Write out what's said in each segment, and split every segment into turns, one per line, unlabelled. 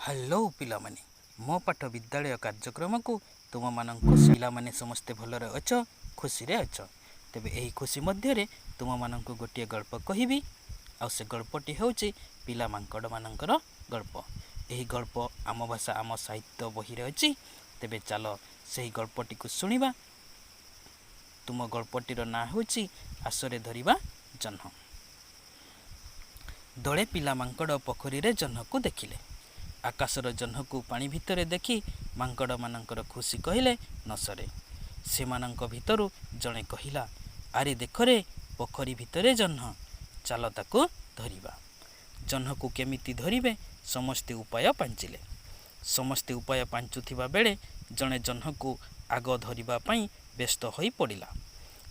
Hello पिलामाने मो पाठ विद्यालय कार्यक्रम को तुम मानक पिलामाने समस्ते भलरे अछ खुशी रे अछ तेबे एही खुशी मध्य तुम मानक गोटे गल्प कहबी आ से गल्पटी होची पिला मांकड़ मानकर गल्प। एही गल्प आम भाषा आम साहित्य बही रे अछि। तेबे चलो सही गल्पटी को सुनिबा। तुम गल्पटीर ना होची आसरे धरिबा जह्न। दले पिला मांकड़ पोखरी रे जह्न को देखिले। आकाशर जह्न को पानी भितरे देखि मांकड़ मानकर खुशी कहले न सरे। सेमानंक भितरु जणे कहिला, आरे देखरे पोखरी भितरे जह्न, चाल ताको धरिबा। जह्न को केमिति धरिबे समस्ते उपाय पांचिले। समस्ते उपाय पांचुथिबा बेले जणे जह्न को आग धरिबा पई व्यस्त होई पड़िला।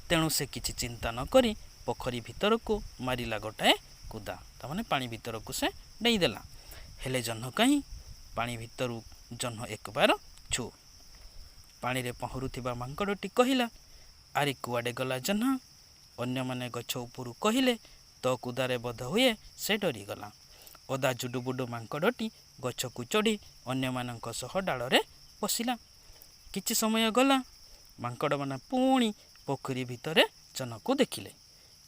तेणु से किछि चिंता न करी पोखरी भितर को मारिला गोटाए कुदा। तामाने पानी भितर को से डेई देला। हेले जह्न कहीं पानी भितरु जह्न एक बार छु। पानी रे पहरुथिबा मांकड़टी कहिला, आरे कुआडे गला जह्न। अन्य माने गछ उपरु कहिले तो कुदारे बध हुए से डरी गला। ओदा जुडुबुडु मांकड़टी गछ को चढ़ी अन्य मानक सह डाଳରେ बसिला। किछि समय गला मांकड़ माने पुणी पोखरी भितरे जह्न को देखिले।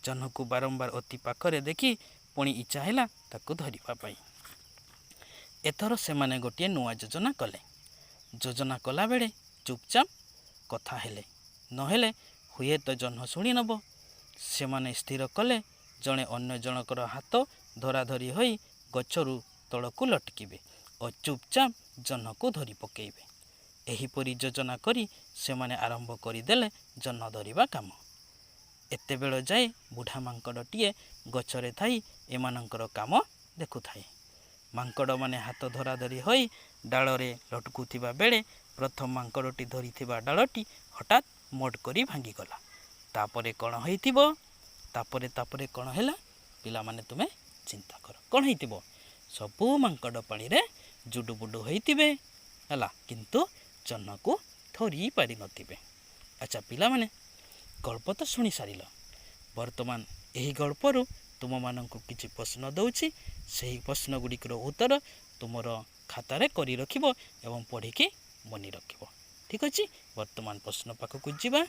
जह्न को बारंबार अति पाखरे देखि पुणी इच्छा हैला ताको धरिबा पई। एथर से माने गोटे नुआ योजना कले। योजना कला बेले चुपचाप कथा हेले नहेले हुए तो जह्न शुणी नब। से माने स्थिर कले जणे अन्य जनकर हाथ धराधरी होई गछरु तळकु लटकिबे और चुपचाप जह्न को धरी पकेइबे। एहीपरि योजना करी से माने आरंभ करिदेले जह्न धरिबा काम। एते बेଳ जाए बुढ़ा मांकड़टीए गछरे थाई एमानंकर काम देखुथाए। मांकड़ माने हाथ धराधरी होई डाଳରେ लटकुथिबा बेले प्रथम मांकड़टी धरिथिबा डालटी हठात मोट करी भांगी गला। तापरे कौन होइथिबो? तापरे कौन हैला? पिला माने तुमे चिंता कर कौन होइथिबो? सबु मांकड़ पानी रे जुडुबुडु होइथिबे हैला, किंतु जह्न को धरि पारि नथिबे। अच्छा पिला माने गल्प तो शुणी सारिल। वर्तमान एही गल्परु तुम मानक किछि प्रश्न दउछि। सही प्रश्न गुड़िकर उत्तर तुमर खातारे करी रखिबो एवं पढ़िकी मनी रखिबो। ठीक अछि, वर्तमान प्रश्न पाखकु जिबा।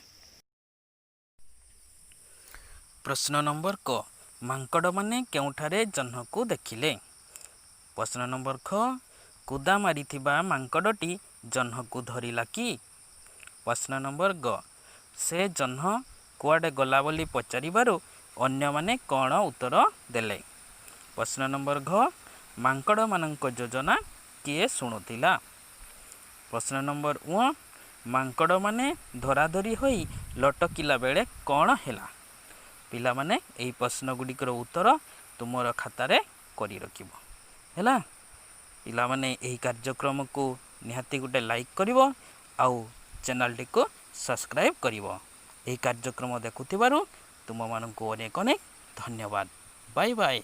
प्रश्न नंबर क, मांकड़ माने केउठारे जह्न को देखिले। प्रश्न नंबर ख, कुदा मारिथिबा मांकड़टी जह्न को धरिला कि? प्रश्न नंबर ग, से जह्न कुआडे गला बोली पचारिबारु अन्य माने कौन उत्तर देले। प्रश्न नंबर घ, मांकड़ मानक योजना किए शुणुथिला। प्रश्न नंबर उ, मांकड़ माने धराधरी होई लटकिला बेले कौन हैला। पिला माने एही प्रश्न गुड़िकर उत्तर तुमर खातारे करी रखिबो हैला। पिला माने एही कार्यक्रम को निहाती गुटे लाइक करिवो आउ चैनल को सब्सक्राइब करिवो। एही कार्यक्रम देखुथिबारु तुम मानकु अनेक अनेक धन्यवाद। Bye bye.